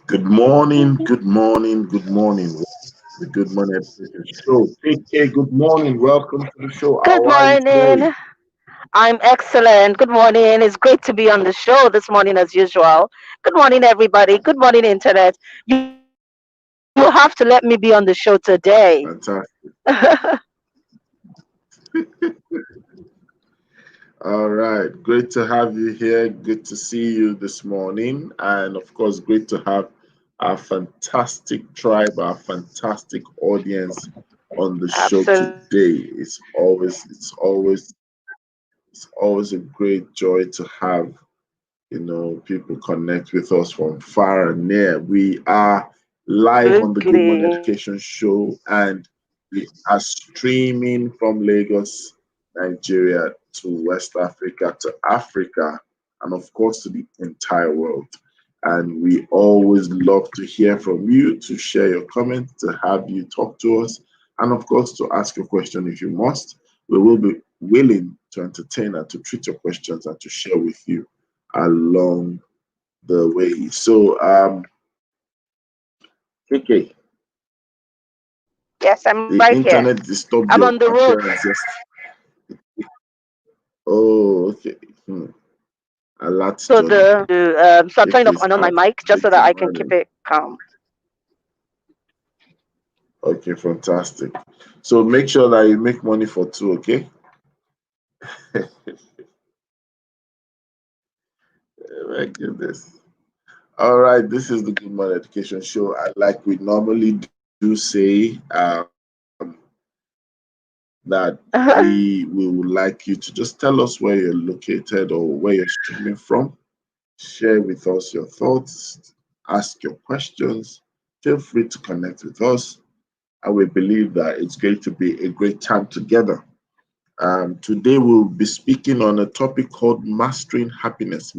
Good morning, good morning, good morning. The Good Morning Education Show. KK, good morning. Welcome to the show. Good How are you today? morning. I'm excellent. Good morning. It's great to be on the show this morning as usual. Good morning, everybody. Good morning, Internet. You have to let me be on the show today. Fantastic. All right. Great to have you here. Good to see you this morning. And of course, great to have our fantastic tribe, our fantastic audience on the show today. Absolutely. It's always a great joy to have people connect with us from far and near. We are live on the Good Morning Education Show, and we are streaming from Lagos, Nigeria, to West Africa, to Africa, and of course to the entire world. And we always love to hear from you, to share your comments, to have you talk to us, and of course to ask a question if you must. We will be willing to entertain and to treat your questions and to share with you along the way. So, KK, Yes, I'm the right here. internet disturbed I'm your on the road. appearance yesterday. Oh, okay. A lot's done. So I'm turning KK off is and on my out mic just so that making I can money. keep it calm. Okay, fantastic. So make sure that you make money for two, okay? My goodness. All right, this is the Good Morning Education Show. And like we normally do say, that we would like you to just tell us where you're located or where you're streaming from. Share with us your thoughts, ask your questions. Feel free to connect with us. And we believe that it's going to be a great time together. Today we'll be speaking on a topic called mastering happiness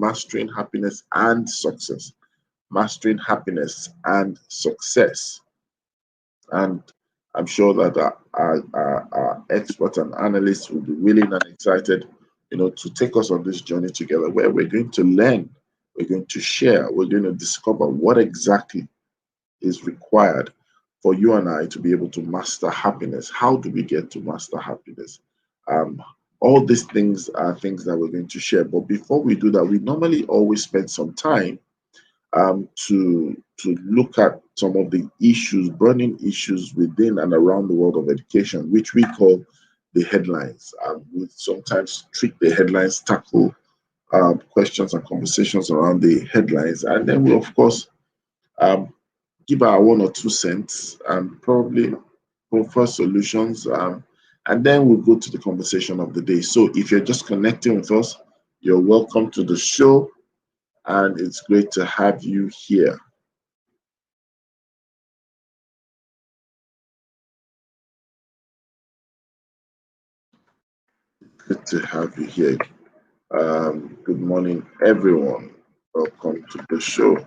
and success. Mastering happiness and success. And I'm sure that our experts and analysts will be willing and excited, to take us on this journey together where we're going to learn, we're going to share, we're going to discover what exactly is required for you and I to be able to master happiness. How do we get to master happiness? Um, all these things are things that we're going to share. But before we do that, we normally always spend some time to look at some of the issues, burning issues within and around the world of education, which we call the headlines. We sometimes treat the headlines, tackle questions and conversations around the headlines, and then we, of course, um, give our 1 or 2 cents and probably offer solutions, and then we'll go to the conversation of the day. So if you're just connecting with us, you're welcome to the show, and it's great to have you here. Good to have you here. Good morning, everyone. Welcome to the show.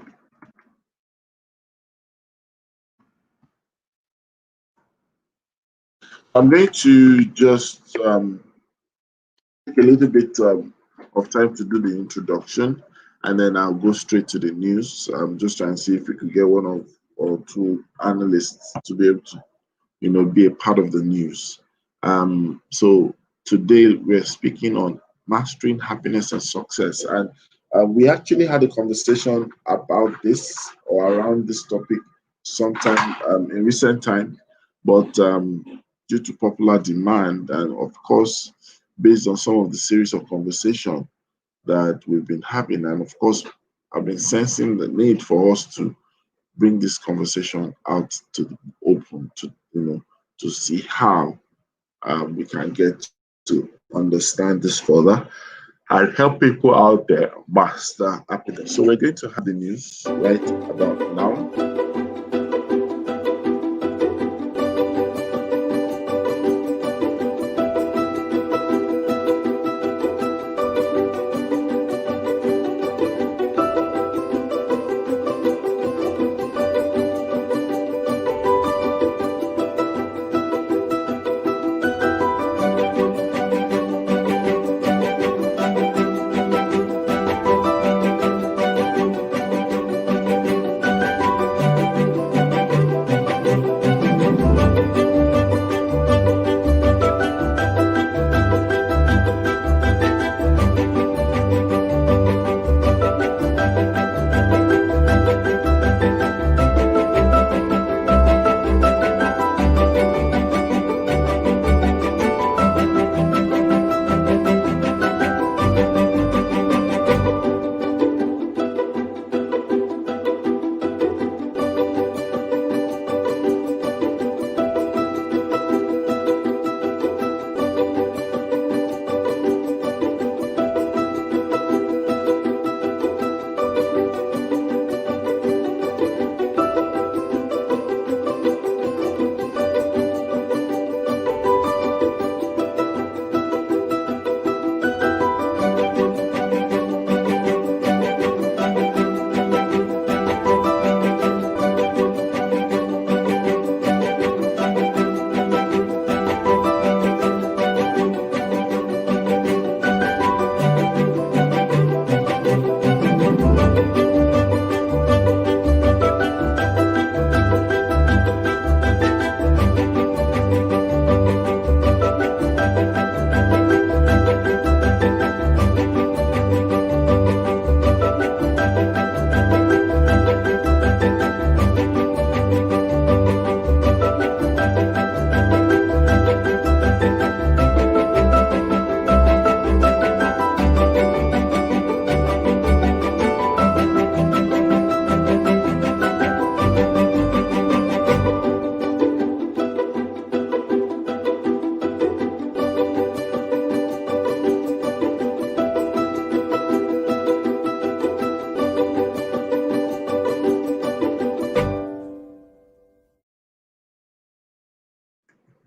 I'm going to just take a little bit of time to do the introduction, and then I'll go straight to the news. I'm just trying to see if we could get one of or two analysts to be able to, be a part of the news. So today we're speaking on mastering happiness and success, and we actually had a conversation about this or around this topic sometime in recent time, but due to popular demand and of course based on some of the series of conversation that we've been having, and of course I've been sensing the need for us to bring this conversation out to the open to see how we can get to understand this further and help people out there master happiness. So we're going to have the news right about now.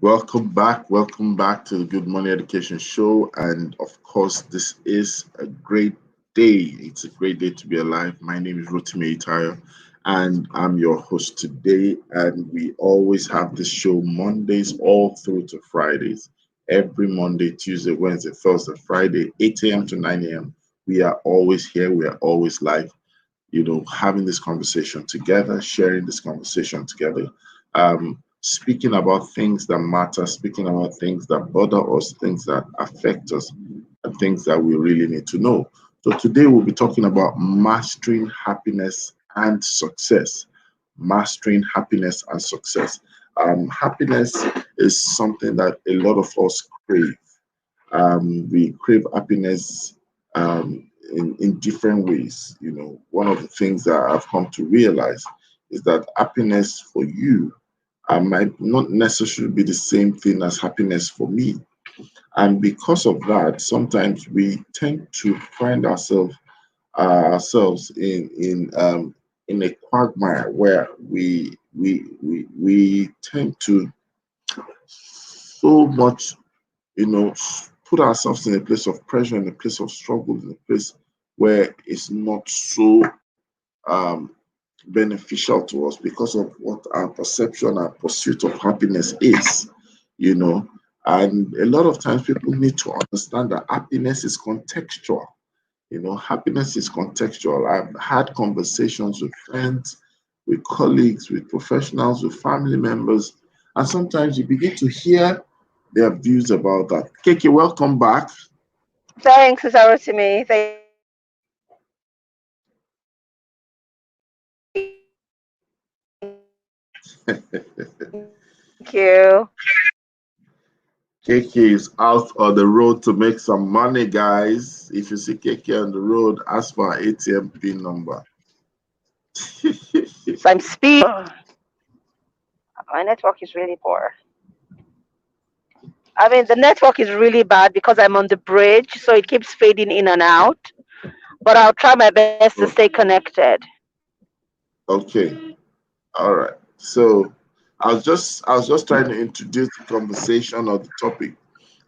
Welcome back to the Good Morning Education Show. And of course, this is a great day. It's a great day to be alive. My name is Rotimi Itayo, and I'm your host today. And we always have this show Mondays all through to Fridays. Every Monday, Tuesday, Wednesday, Thursday, Friday, 8 a.m. to 9 a.m. We are always here. We are always live, having this conversation together, sharing this conversation together, speaking about things that matter, speaking about things that bother us, things that affect us, and things that we really need to know. So today we'll be talking about mastering happiness and success. Mastering happiness and success. Happiness is something that a lot of us crave. We crave happiness in different ways. One of the things that I've come to realize is that happiness for you might not necessarily be the same thing as happiness for me. And because of that, sometimes we tend to find ourselves in a quagmire where we tend to so much put ourselves in a place of pressure, in a place of struggle, in a place where it's not so um, beneficial to us because of what our perception, our pursuit of happiness is, you know. And a lot of times people need to understand that happiness is contextual. Happiness is contextual. I've had conversations with friends, with colleagues, with professionals, with family members, and sometimes you begin to hear their views about that. Keke, welcome back. Thanks, Sister Rotimi. Thank you. Keke is out on the road to make some money, guys. If you see Keke on the road, ask for her ATM PIN number. So I'm speaking. My network is really poor. I mean, the network is really bad because I'm on the bridge, so it keeps fading in and out. But I'll try my best to stay Oh, connected. okay. All right. So I was just trying to introduce the conversation or the topic,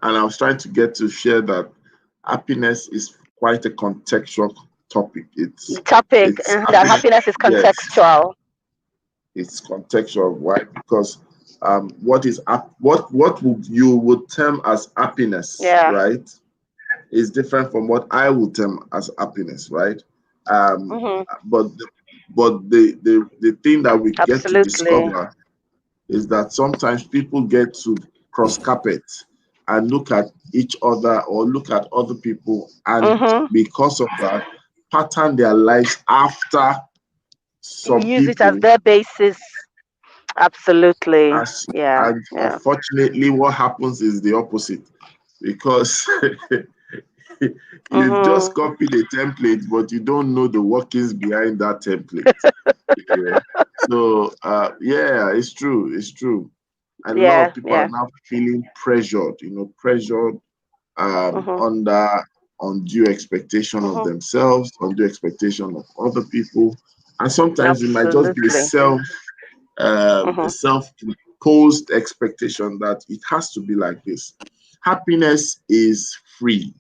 and I was trying to get to share that happiness is quite a contextual topic. The It's topic it's that happiness. happiness is Yes, contextual. it's contextual. Why? Because what you would term as happiness, Yeah. right, is different from what I would term as happiness, right? Um, Hmm. but the thing that we get to Absolutely. discover is that sometimes people get to cross carpet and look at each other or look at other people, and Hmm. because of that pattern their lives after some Use it as people. their basis. Absolutely. As Yeah. and Yeah. unfortunately what happens is the opposite, because you've just Hmm. copied a template but you don't know the workings behind that template. Yeah. So yeah, it's true. And a lot of Yeah. people are Yeah. now feeling pressured, pressured Hmm. under undue expectation of Hmm. themselves, undue expectation of other people. And sometimes it might just be Absolutely. a Hmm. self-imposed expectation that it has to be like this. Happiness is free.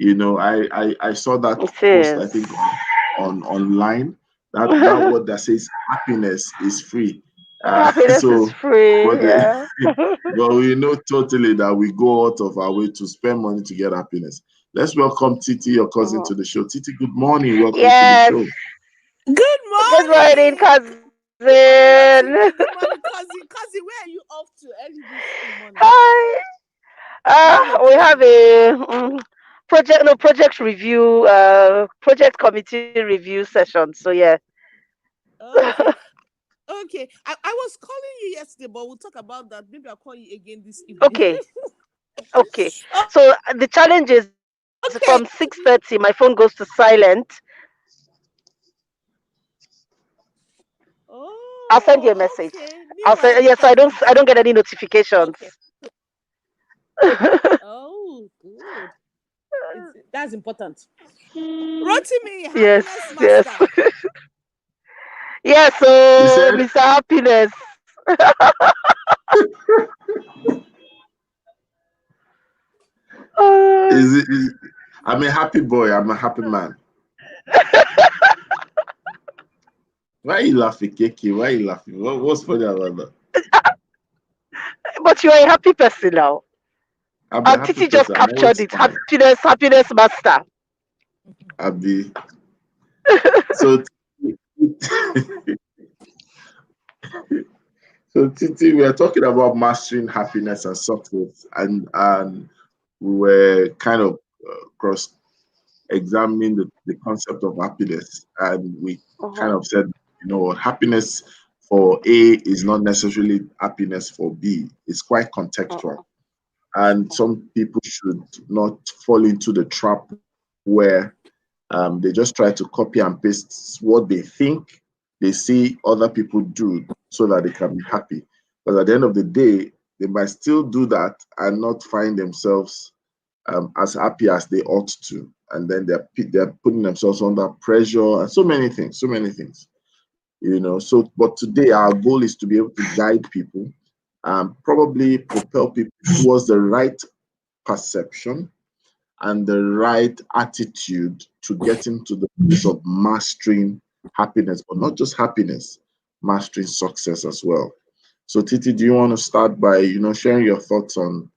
I saw that It post, I is. think, on online, that word that says happiness is free. Happiness is So, free. but Yeah. but we know totally that we go out of our way to spend money to get happiness. Let's welcome Titi, your cousin, Hmm. to the show. Titi, good morning. Welcome to the Yes. show. Good Good morning, morning. Good morning, cousin. Rotimi. Good morning, cousin. Cousin, where are you off to early this morning? Hi. Morning, We have Rotimi. a project review, project committee review session. So yeah. Okay. Okay. I was calling you yesterday, but we'll talk about that. Maybe I'll call you again this evening. Okay. Okay. So the challenge is from Okay. 6:30, my phone goes to silent. I'll send you a Oh, message. okay. I'll Meanwhile, say the yeah, so cousin is I don't just get any notifications. okay. Oh, good. That's important. Rotimi, Yes, happiness yes. master. Yeah, You so said, Mr. Happiness. Uh, Is I'm a happy boy. I'm a happy man. Why are you laughing, Kiki? Why are you laughing? What's funny about that? but you're a happy person now. I'm a And happy Titi just person. I'm captured always it. smiling. Happiness, happiness master. I'll be so. So, Titi, we are talking about mastering happiness and success, and we were kind of cross examining the concept of happiness, and we kind Uh-huh, of said, happiness for A is not necessarily happiness for B. It's quite contextual, uh-uh, and some people should not fall into the trap where they just try to copy and paste what they think they see other people do so that they can be happy. But at the end of the day, they might still do that and not find themselves as happy as they ought to. And then they're putting themselves under pressure and so many things, so many things. So, but today our goal is to be able to guide people and probably propel people towards the right perception and the right attitude to get into the place of mastering happiness, but not just happiness, mastering success as well. So, Titi, do you want to start by sharing your thoughts on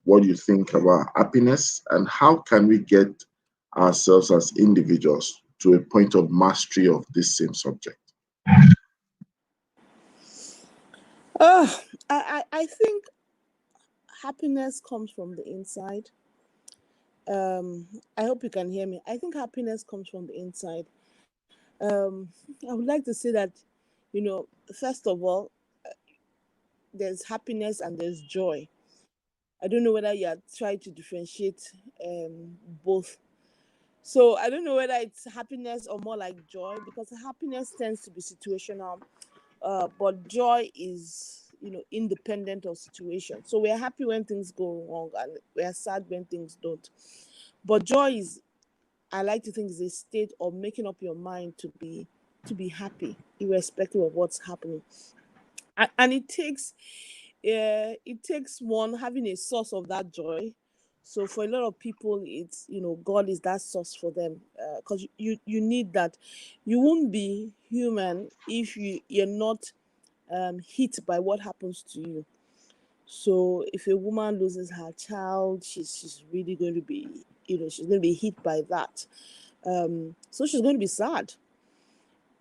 what you think about happiness and how can we get ourselves as individuals to a point of mastery of this same subject? Uh, I think happiness comes from the inside. I hope you can hear me. I think happiness comes from the inside. I would like to say that, first of all, there's happiness and there's joy. I don't know whether you are trying to differentiate both. So I don't know whether it's happiness or more like joy, because happiness tends to be situational, but joy is, independent of situation. So we're happy when things go wrong and we're sad when things don't. But joy is, I like to think, is a state of making up your mind to be happy, irrespective of what's happening. And it takes one having a source of that joy. So for a lot of people, it's, God is that source for them, because you need that. You won't be human if you're not hit by what happens to you. So if a woman loses her child, she's really going to be, she's going to be hit by that. So she's going to be sad.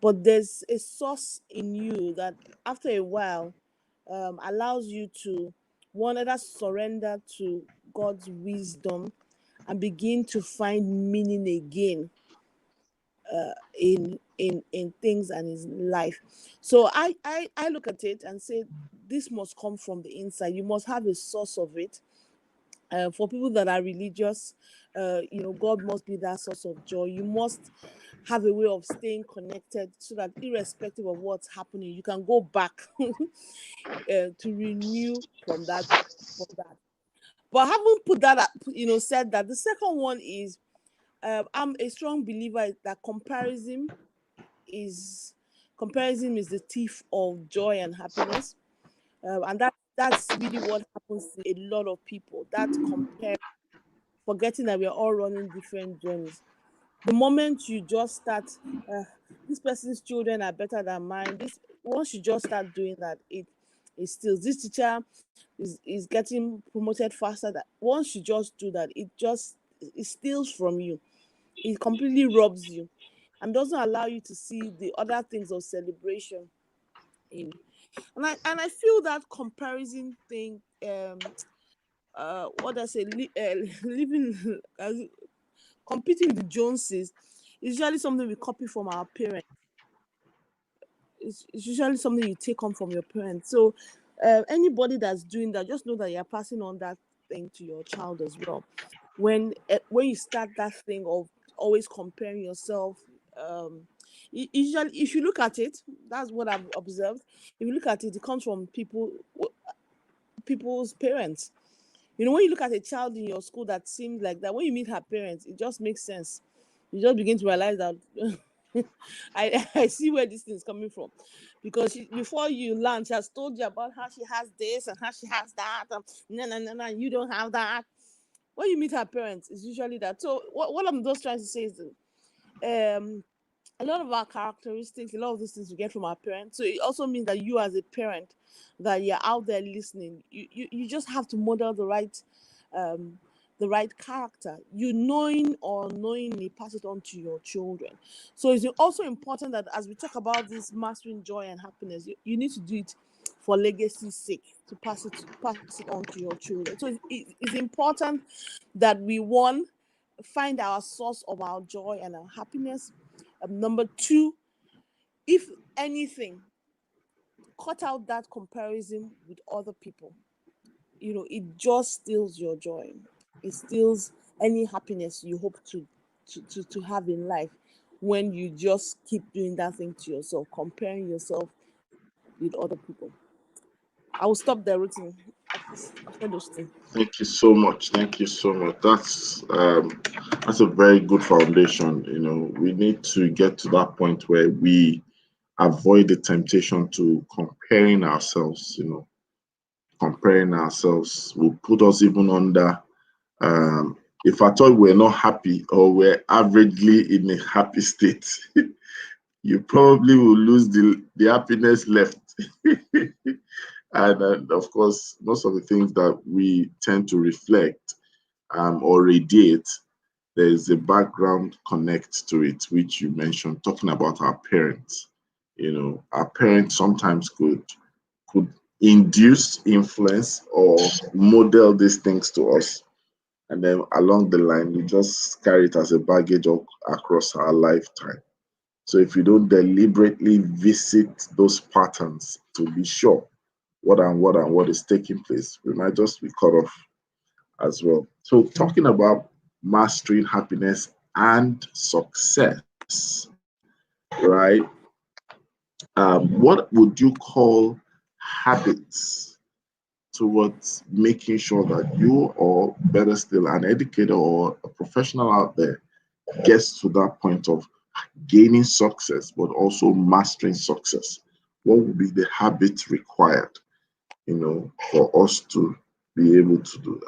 But there's a source in you that after a while allows you to one either surrender to God's wisdom and begin to find meaning again in things and in life. So I look at it and say this must come from the inside. You must have a source of it. For people that are religious, God must be that source of joy. You must have a way of staying connected so that irrespective of what's happening, you can go back to renew from that. But having put that, said that, the second one is, I'm a strong believer that is comparison is the thief of joy and happiness, and that's really what happens to a lot of people. That compare, forgetting that we are all running different journeys. The moment you just start, uh, this person's children are better than mine. This Once you just start doing that, it steals. This teacher is getting promoted faster. That once you just do that, it steals from you. It completely robs you, and doesn't allow you to see the other things of celebration in. And I feel that comparison thing. What I say, living competing with the Joneses is usually something we copy from our parents. It's usually something you take on from your parents. So anybody that's doing that, just know that you're passing on that thing to your child as well. When you start that thing of always comparing yourself, usually, if you look at it, that's what I've observed. If you look at it, it comes from people's parents. When you look at a child in your school that seems like that, when you meet her parents, it just makes sense. You just begin to realize that I see where this thing is coming from, because before you learn, she has told you about how she has this and how she has that. No, no, no, no, you don't have that. When you meet her parents, it's usually that. So what I'm just trying to say is that, a lot of our characteristics, a lot of these things we get from our parents. So it also means that you as a parent, that you're out there listening, you just have to model um, the right character. You knowing or knowingly pass it on to your children. So it's also important that as we talk about this mastering joy and happiness, you need to do it for legacy's sake, to pass it on to your children. So it's important that we, one, find our source of our joy and our happiness. Number two, if anything, cut out that comparison with other people. It just steals your joy. It steals any happiness you hope to have in life, when you just keep doing that thing to yourself, comparing yourself with other people. I will stop there, Ruthie. I've said those things. Thank you so much. Thank you so much. That's a very good foundation. We need to get to that point where we avoid the temptation to comparing ourselves. Comparing ourselves will put us even under, if at all we're not happy or we're averagely in a happy state, you probably will lose the happiness left. And of course, most of the things that we tend to reflect, or radiate, there's a background connect to it, which you mentioned, talking about our parents. Our parents sometimes could induce, influence, or model these things to us. And then along the line, we just carry it as a baggage across our lifetime. So if you don't deliberately visit those patterns to be sure what is taking place, we might just be cut off as well. So talking about mastering happiness and success, right? What would you call habits towards making sure that you, or better still, an educator or a professional out there, gets to that point of gaining success, but also mastering success? What would be the habits required, for us to be able to do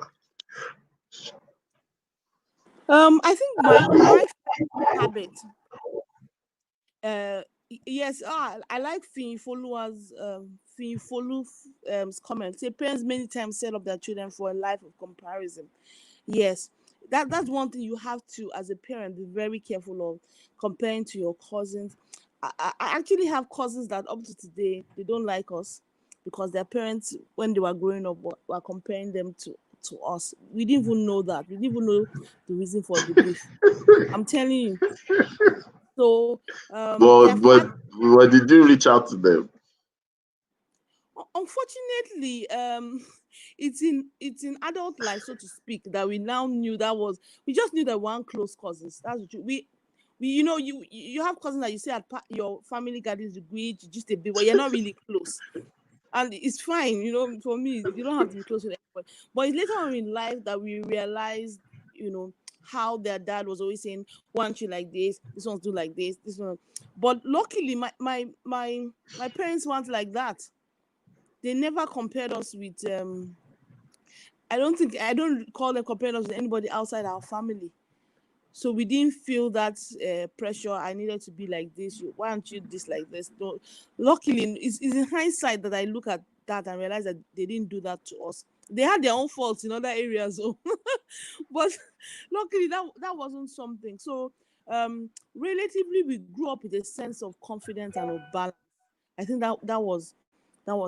I think my habit, yes, I like Finfolu's comment. Say parents many times set up their children for a life of comparison. Yes, that's one thing you have to, as a parent, be very careful of, comparing to your cousins. I actually have cousins that up to today they don't like us, because their parents, when they were growing up, were comparing them to us. We didn't even know that. We didn't even know the reason for the beef. I'm telling you. So that? their But fact, what did you reach out to them? unfortunately, it's in adult life, so to speak, that we now knew that was, we just knew that one close cousins. That's the truth. We you have cousins that you say at your family gatherings, you greet, you just a bit, but you're not really close, and it's fine. For me, you don't have to be close with everybody. But it's later on in life that we realized, how their dad was always saying, "Why aren't you like this one's do like this one." But luckily, my parents weren't like that. They never compared us with, I don't call them compared us with anybody outside our family. So we didn't feel that pressure. I needed to be like this. Why aren't you this like this? No. Luckily, it's in hindsight that I look at that and realize that they didn't do that to us. They had their own faults in other areas, oh. But luckily that wasn't something. So relatively, we grew up with a sense of confidence and of balance. I think that was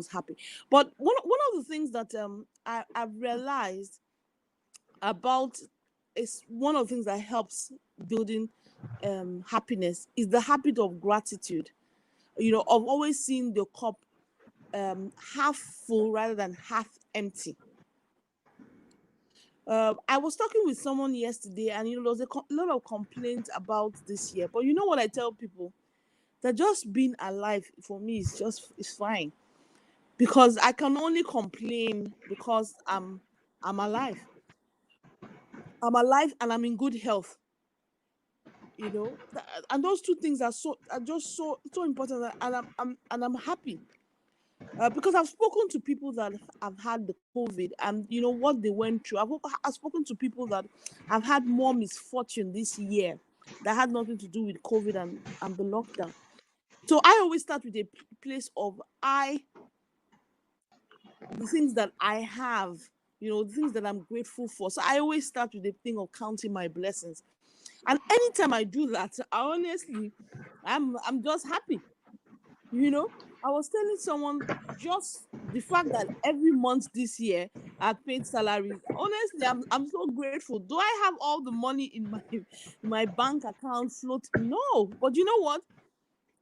happy. But one of the things that I've realized about, is one of the things that helps building happiness, is the habit of gratitude. Of always seeing the cup half full rather than half empty. I was talking with someone yesterday, and there was a lot of complaints about this year. But you know what I tell people? That just being alive for me is fine, because I can only complain because I'm alive. I'm alive and I'm in good health. And those two things are just so important, and I'm happy. Because I've spoken to people that have had the COVID and what they went through. I've spoken to people that have had more misfortune this year that had nothing to do with COVID and the lockdown. So I always start with a place of the things that I have, the things that I'm grateful for. So I always start with the thing of counting my blessings. And anytime I do that, I'm just happy. You know, I was telling someone just the fact that every month this year I paid salaries. Honestly, I'm so grateful. Do I have all the money in my bank account float? No, but you know what?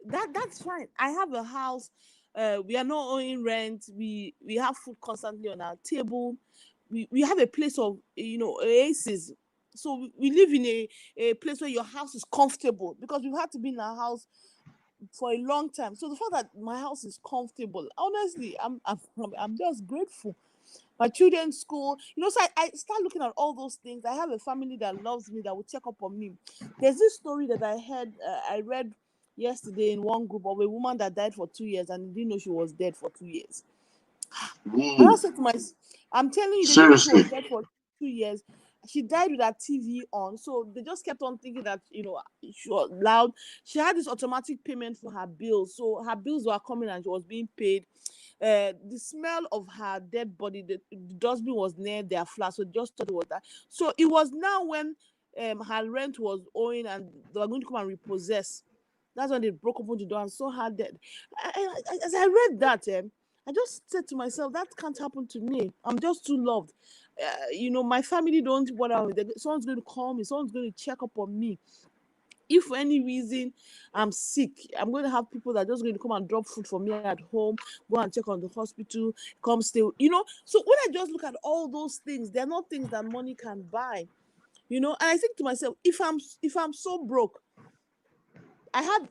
That's fine. I have a house. We are not owing rent. We have food constantly on our table. We have a place of oasis. So we live in a place where your house is comfortable because we've had to be in our house for a long time. So the fact that my house is comfortable, honestly, I'm just grateful. My children's school, so I start looking at all those things. I have a family that loves me, that will check up on me. There's this story that I read yesterday in one group of a woman that died for 2 years and didn't know she was dead for 2 years. And I Ooh, said to myself, I'm telling you, they didn't know she seriously. was dead for 2 years. She died with her TV on. So they just kept on thinking that, she was loud. She had this automatic payment for her bills. So her bills were coming and she was being paid. The smell of her dead body, the dustbin was near their flat. So they just thought it was that. So it was now when her rent was owing and they were going to come and repossess. That's when they broke open the door and saw her dead. As I read that, I just said to myself, that can't happen to me. I'm just too loved. My family don't whatever. Someone's going to call me. Someone's going to check up on me. If for any reason I'm sick, I'm going to have people that are just going to come and drop food for me at home, go and check on the hospital, come stay. So when I just look at all those things, they're not things that money can buy. And I think to myself, if I'm so broke, I had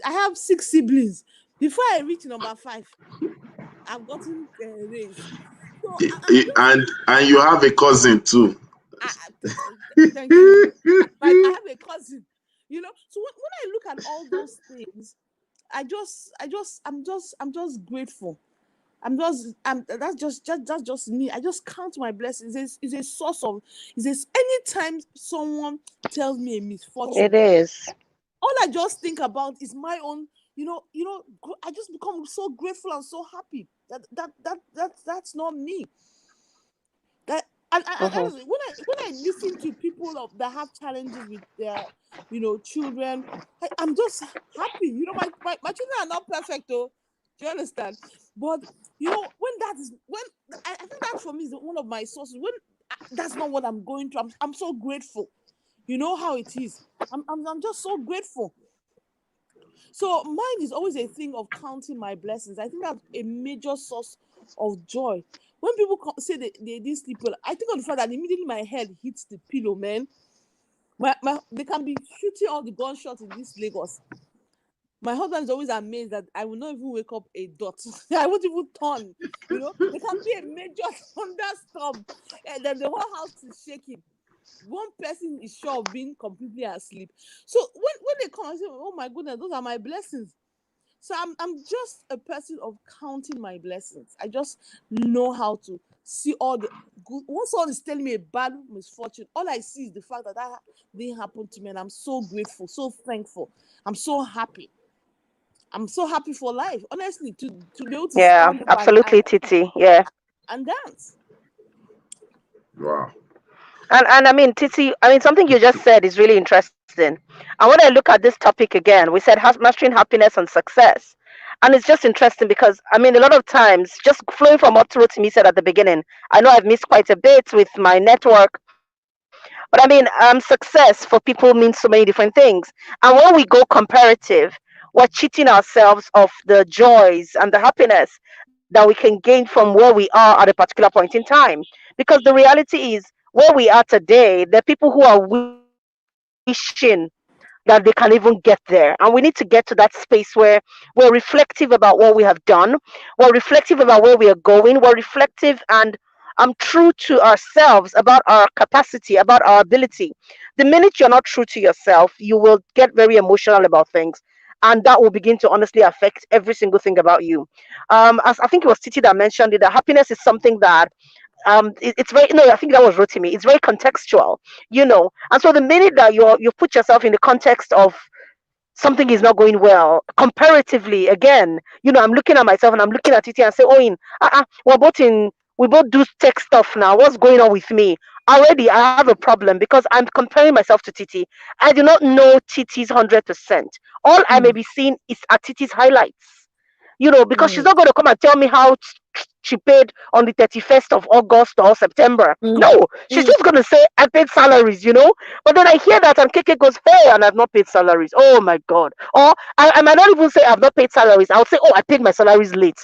I have 6 siblings. Before I reach number 5, I've gotten raised. So I'm just And you have a cousin too. thank you. I have a cousin. So when I look at all those things, I'm just grateful. That's just me. I just count my blessings. It's a source of. Anytime someone tells me a misfortune, It is. all I just think about is my own. I just become so grateful and so happy that's not me. That and Hmm. honestly, when I listen to people that have challenges with their children, I'm just happy. My children are not perfect, though. Do you understand? But when that is when I think that for me is one of my sources. When that's not what I'm going through, I'm so grateful. You know how it is. I'm just so grateful. So mine is always a thing of counting my blessings. I think that's a major source of joy. When people say they didn't sleep well, I think of the fact that immediately my head hits the pillow, man. They can be shooting all the gunshots in this Lagos. My husband is always amazed that I will not even wake up a dot. I won't even turn. There can be a major thunderstorm, and then the whole house is shaking. One person is sure of being completely asleep. So when they come, I say, "Oh my goodness, those are my blessings." So I'm just a person of counting my blessings. I just know how to see all the good. Once someone is telling me a bad misfortune, all I see is the fact that didn't happen to me, and I'm so grateful, so thankful. I'm so happy. I'm so happy for life. Honestly, to be able to Yeah, stand up absolutely, Titi. Yeah. and dance. Wow. And I mean, Titi, I mean, something you just said is really interesting. And when I look at this topic again, we said mastering happiness and success. And it's just interesting because, I mean, a lot of times, just flowing from what Rotimi said at the beginning, I know I've missed quite a bit with my network, but I mean, success for people means so many different things. And when we go comparative, we're cheating ourselves of the joys and the happiness that we can gain from where we are at a particular point in time. Because the reality is, where we are today, there are people who are wishing that they can even get there. And we need to get to that space where we're reflective about what we have done, we're reflective about where we are going, we're reflective and true to ourselves about our capacity, about our ability. The minute you're not true to yourself, you will get very emotional about things, and that will begin to honestly affect every single thing about you. As I think it was Titi that mentioned it, that happiness is something that it's very, no, I think that was Rotimi. It's very contextual, and so the minute that you put yourself in the context of something is not going well comparatively, again, I'm looking at myself and I'm looking at it and say, oh, we both do tech stuff now, what's going on with me? Already I have a problem because I'm comparing myself to Titi. I do not know Titi's 100%. All I may Mm, be seeing is at Titi's highlights, because she's mm, not going to come and tell me how she paid on the 31st of August or September. mm, No, she's mm, just going to say, I paid salaries. But then I hear that and Keke goes, hey, and I've not paid salaries. Oh my God. Or I might not even say I've not paid salaries. I'll say, oh, I paid my salaries late.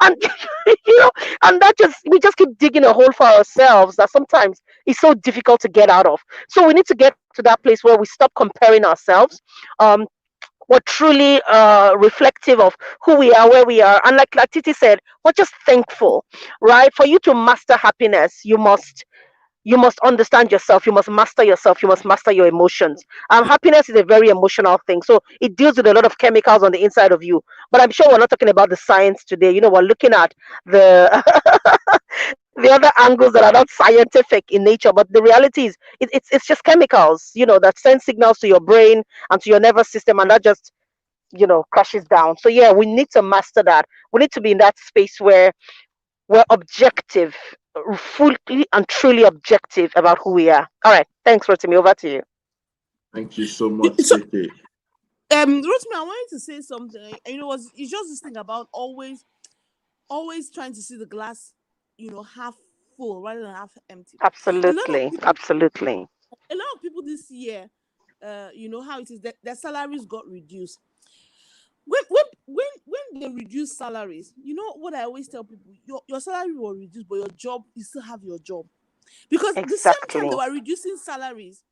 And, you know, and we just keep digging a hole for ourselves that sometimes it's so difficult to get out of. So we need to get to that place where we stop comparing ourselves. Um, we're truly reflective of who we are, where we are, and like Titi said, we're just thankful, right? For you to master happiness, you must understand yourself, you must master yourself, you must master your emotions. Happiness is a very emotional thing, so it deals with a lot of chemicals on the inside of you, but I'm sure we're not talking about the science today. We're looking at the the other angles that are not scientific in nature, but the reality is it's just chemicals, that send signals to your brain and to your nervous system, and that just crashes down. So yeah, we need to master that. We need to be in that space where we're objective, fully and truly objective about who we are. All right, thanks, Rotimi. Over to you. Thank you so much, so KK. Rotimi, I wanted to say something. It's just this thing about always trying to see the glass, half full rather than half empty. A lot of Absolutely, people, absolutely. a lot of people this year, you know how it is that their salaries got reduced. When they reduce salaries, you know what I always tell people: your salary will reduce, but your job, you still have your job. Because the same time they Exactly. were reducing salaries,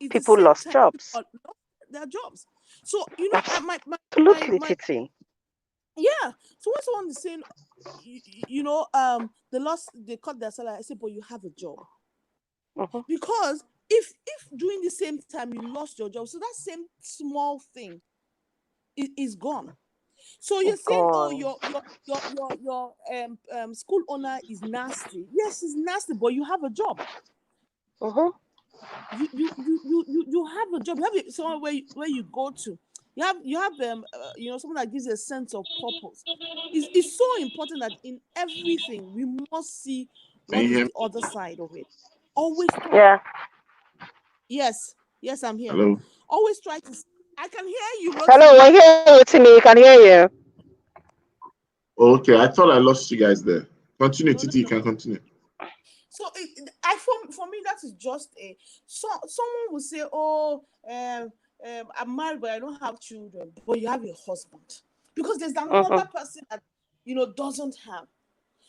it's the People same lost time people jobs. are lost their jobs. So Absolutely, Titi. yeah. So when someone is saying, they cut their salary, I say, but you have a job. Hmm. Because if during the same time you lost your job, so that same small thing is gone. So you're It's saying, oh, gone. your school owner is nasty. Yes, he's nasty, but you have a job. Hmm. You have a job. You have somewhere where you go to. You have someone that gives you a sense of purpose. It's so important that in everything we must see Can what you is hear me? the other side of it. Always try. Yeah. Yes, yes, I'm here. Hello? Always try to. I can hear you, Hello, Rotimi. we're here, Rotimi. We can hear you. Okay, I thought I lost you guys there. Continue, No, no, Titi, you no. can continue. So for me that is just someone will say, oh, I'm married but I don't have children, but you have a husband, because there's another Hmm. person that doesn't have.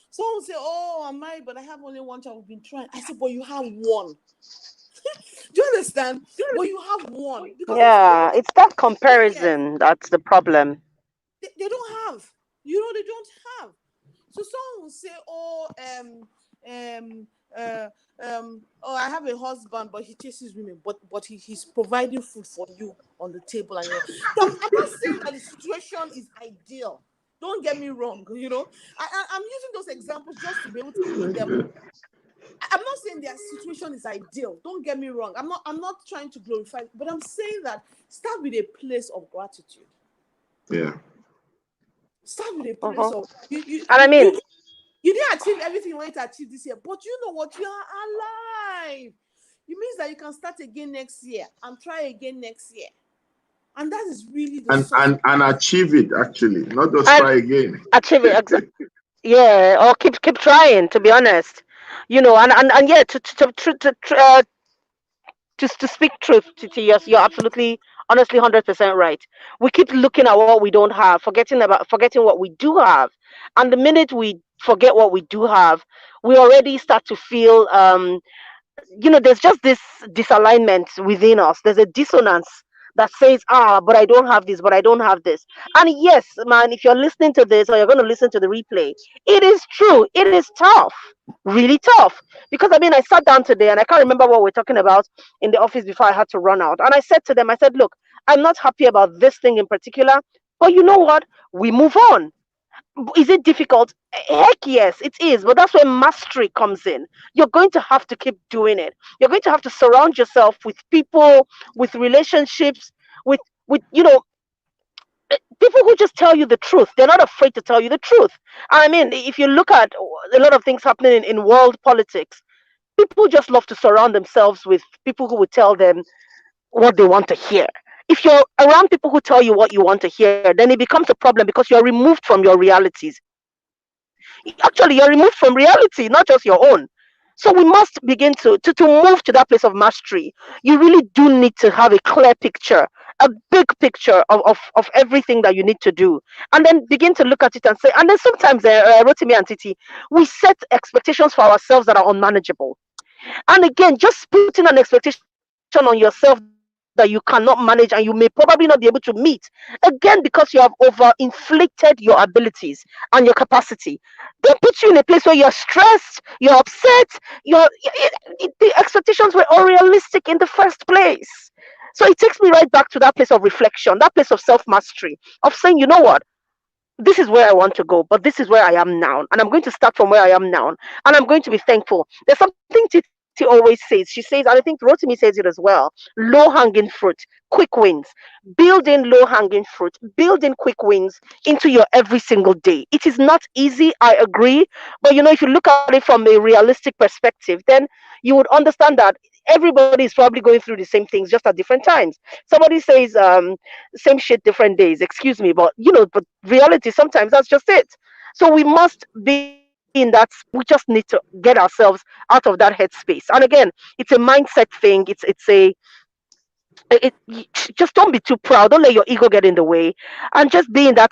Someone will say, oh, I'm married but I have only one child. I've been trying. I said, but you have one. Do you understand? But you have one, because there's some people Yeah, that it's that yes, comparison that's the problem. they don't have. They don't have. So someone will say, "Oh, um, uh, oh, I have a husband, but he chases women, but he's providing food for you on the table." And I'm not saying that the situation is ideal. Don't get me wrong. I'm using those examples just to be able to put them. I'm not saying their situation is ideal. Don't get me wrong. I'm not trying to glorify, but I'm saying that start with a place of gratitude. Yeah. Start with a place Hmm. of you. You And I you, mean, you You didn't achieve everything you wanted to achieve this year, but you know what? You are alive. It means that you can start again next year and try again next year. And that is really the And source of and and achieve it actually, not just and try again. achieve it. Yeah, or keep trying. To be honest, and yeah, to speak truth to you, you're absolutely, honestly, 100% right. We keep looking at what we don't have, forgetting what we do have, and the minute we forget what we do have, we already start to feel there's just this disalignment within us. There's a dissonance that says, ah, but I don't have this, but I don't have this. And yes, man, if you're listening to this or you're going to listen to the replay, it is true. It is tough, really tough. Because I mean, I sat down today and I can't remember what we're talking about in the office before I had to run out. And I said to them, I said, look, I'm not happy about this thing in particular, but you know what? We move on. Is it difficult? Heck yes, it is. But that's where mastery comes in. You're going to have to keep doing it. You're going to have to surround yourself with people, with relationships, with people who just tell you the truth. They're not afraid to tell you the truth. I mean, if you look at a lot of things happening in world politics, people just love to surround themselves with people who would tell them what they want to hear. If you're around people who tell you what you want to hear, then it becomes a problem because you're removed from your realities. Actually, you're removed from reality, not just your own. So we must begin to move to that place of mastery. You really do need to have a clear picture, a big picture of everything that you need to do. And then begin to look at it and say, and then sometimes, Rotimi and Titi, we set expectations for ourselves that are unmanageable. And again, just putting an expectation on yourself that you cannot manage and you may probably not be able to meet, again, because you have over inflated your abilities and your capacity, that puts you in a place where you're stressed, you're upset, the expectations were unrealistic in the first place. So it takes me right back to that place of reflection, that place of self mastery, of saying, you know what, this is where I want to go, but this is where I am now. And I'm going to start from where I am now. And I'm going to be thankful. There's something Titi always says. She says, and I think Rotimi says it as well, low hanging fruit, quick wins. Build in low hanging fruit, build in quick wins into your every single day. It is not easy, I agree. But if you look at it from a realistic perspective, then you would understand that everybody is probably going through the same things just at different times. Somebody says, same shit different days, excuse me, but but reality sometimes that's just it. So we must be in that, we just need to get ourselves out of that headspace. And again, it's a mindset thing. It's a just don't be too proud, don't let your ego get in the way, and just be in that,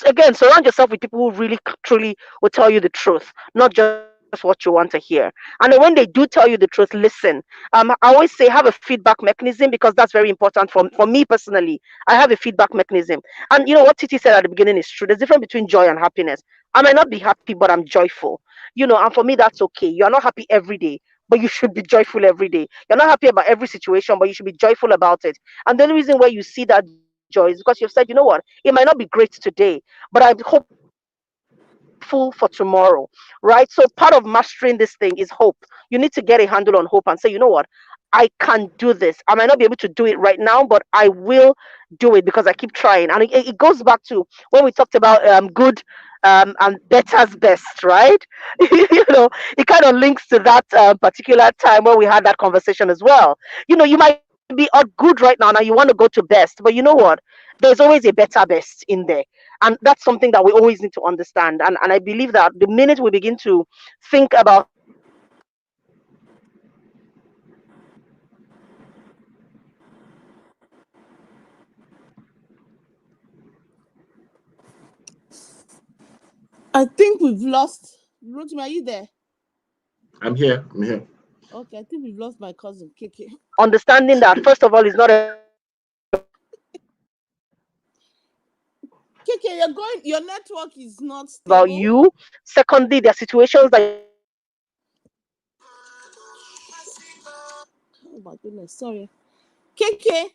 again, surround yourself with people who really truly will tell you the truth, not just what you want to hear. And then when they do tell you the truth, listen. I always say have a feedback mechanism, because that's very important for me personally. I have a feedback mechanism. And what Titi said at the beginning is true. There's a difference between joy and happiness. I might not be happy, but I'm joyful. And for me that's okay. You're not happy every day, but you should be joyful every day. You're not happy about every situation, but you should be joyful about it. And the only reason why you see that joy is because you've said, it might not be great today, but I'm hopeful for tomorrow, right? So part of mastering this thing is hope. You need to get a handle on hope and say, I can do this. I might not be able to do it right now, but I will do it because I keep trying. And it goes back to when we talked about good and better's best, right? It kind of links to that particular time when we had that conversation as well. You might be at good right now, you want to go to best, but you know what? There's always a better best in there. And that's something that we always need to understand. And I believe that the minute we begin to think about it from that perspective, then we will be able to move forward and get to where we want to be. I think we've lost. Rotimi, are you there? I'm here. I'm here. Okay, I think we've lost my cousin, Kiki. Understanding that, first of all, it's not about you. Secondly, there are situations that you're going through that you may not be Kiki, happy about. your It might not network be is great not today, stable. but you know what? Secondly, there are situations that you're going through that you may not be happy about. It might not be great today, Oh my but goodness, you know sorry. what? Kiki,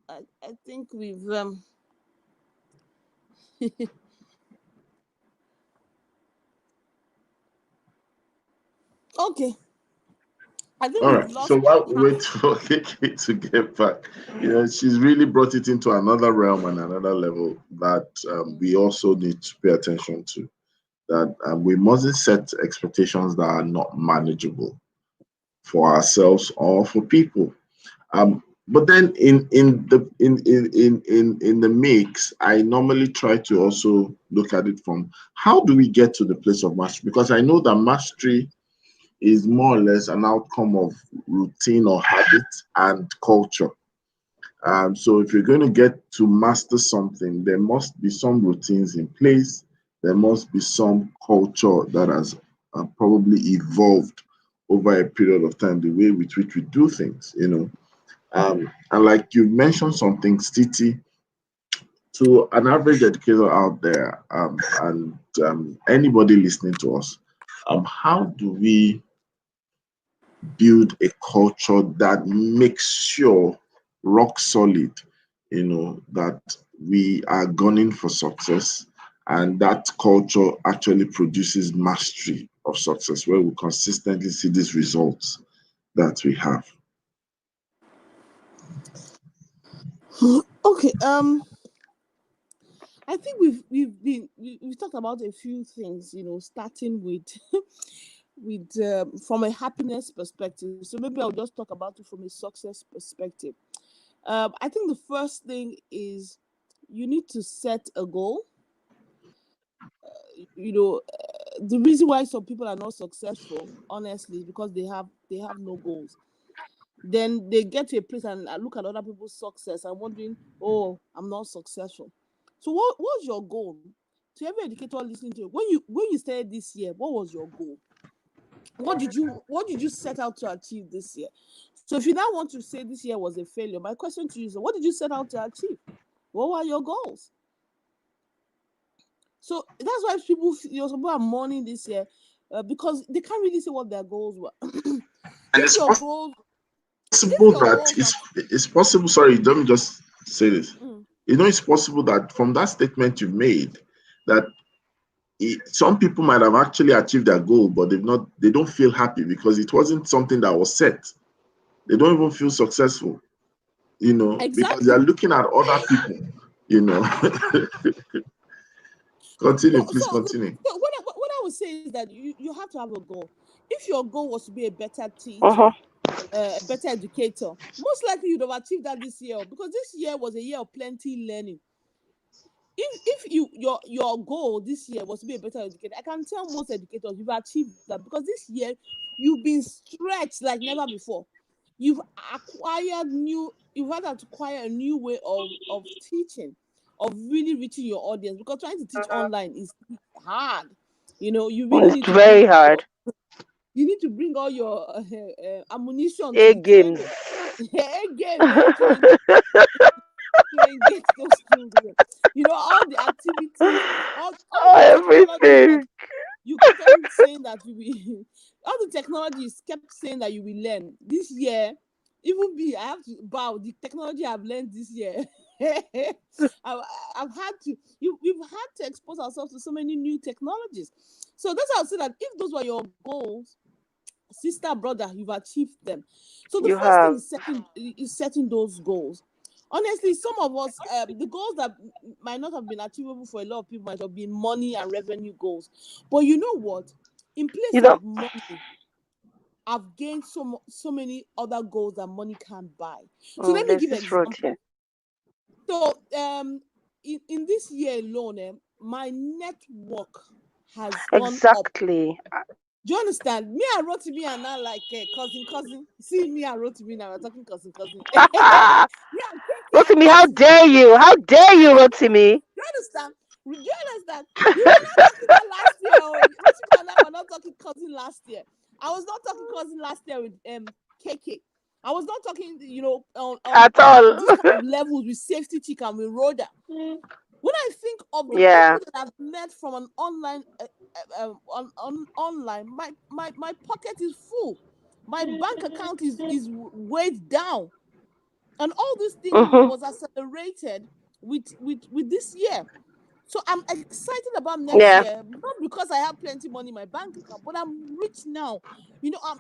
I think we've okay. I think All we've right. So lost while we half. wait for Kiki to get back, she's really brought it into another realm and another level that we also need to pay attention to. That we mustn't set expectations that are not manageable for ourselves or for people. But then in the mix, I normally try to also look at it from how do we get to the place of mastery? Because I know that mastery is more or less an outcome of routine or habit and culture. So if you're going to get to master something, there must be some routines in place. There must be some culture that has probably evolved over a period of time, the way with which we do things, and like you mentioned something, Stiti, to an average educator out there, and anybody listening to us, how do we build a culture that makes sure rock solid, that we are gunning for success, and that culture actually produces mastery of success where we consistently see these results that we have? Okay. I think we've talked about a few things. Starting with with from a happiness perspective. So maybe I'll just talk about it from a success perspective. I think the first thing is you need to set a goal. The reason why some people are not successful, honestly, is because they have no goals. Then they get to a place and look at other people's success and wondering, oh, I'm not successful. So what's your goal? To every educator listening to you, when you started this year, what was your goal? What did you set out to achieve this year? So if you now want to say this year was a failure, my question to you is, what did you set out to achieve? What were your goals? So that's why some people are mourning this year, because they can't really say what their goals were. And if your goals if possible your that goals are it's possible. Sorry, let me just say this. mm, It's possible that from that statement you've made, that some people might have actually achieved their goal, but they don't feel happy because it wasn't something that was set. They don't even feel successful, because they are exactly. looking at other people, you know. So, Continue, so, please continue. so what I would say is that you have to have a goal. If your goal was to be a better teacher, Uh-huh. a better educator, most likely you'd have achieved that this year, because this year was a year of plenty learning. If your goal this year was to be a better educator, I can tell most educators you've achieved that, because this year you've been stretched like never before. You've had to acquire a new way of teaching, of really reaching your audience, because trying to teach online is hard. You really It's need to bring very hard. all your ammunition to A the games. table. Again, to engage those children. All the activities, all the technologies that Everything. you kept on saying that you will, all the technologies kept saying that you will learn this year. Even me, I have to bow the technology I've learned this year. I've, I've had to, we've had to expose ourselves to so many new technologies. So that's how I say that if those were your goals, sister, brother, you've achieved them. So the You first thing have. is setting those goals. Honestly, some of us, the goals that might not have been achievable for a lot of people might have been money and revenue goals. But you know what? In place You know. of money, I've gained so many other goals that money can't buy. So let me There's give this road example. here. So in this year alone, my network has gone up. Exactly. Do you understand? Me and Rotimi are now like cousin. See me and Rotimi now, we're talking cousin. Me and KK are Rotimi, how cousins. dare you? How dare you, Rotimi? Do you understand? Do you understand? We were not talking that last year. Rotimi and I were not talking cousin last year. I was not talking cousin last year with KK. I was not talking, At on all. this kind of levels with Safety Chick and with Rhoda. When I think of the Yeah. people that I've met from an online, online, my pocket is full. My bank account is weighed down, and all this thing Hmm. was accelerated with this year. So I'm excited about next Yeah. year, not because I have plenty money in my bank account, but I'm rich now.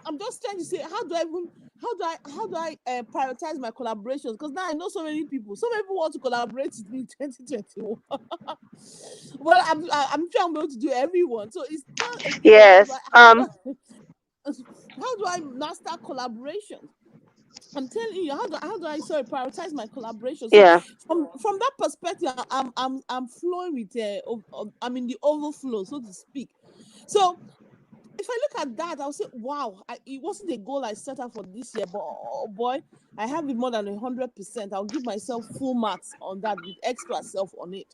I'm just trying to say, how do I prioritize my collaborations? Because now I know so many people. So many people want to collaborate with me in 2021. Well, I'm sure I'm able to do everyone. So it's now again, how do I Yes. how do I how do I master collaborations? I'm telling you, how do I prioritize my collaboration? So Yeah. from that perspective, I'm flowing with I'm in the overflow, so to speak. So if I look at that, I'll say, wow, it wasn't a goal I set out for this year, but oh boy, I have it more than 100%. I'll give myself full marks on that with extra self on it.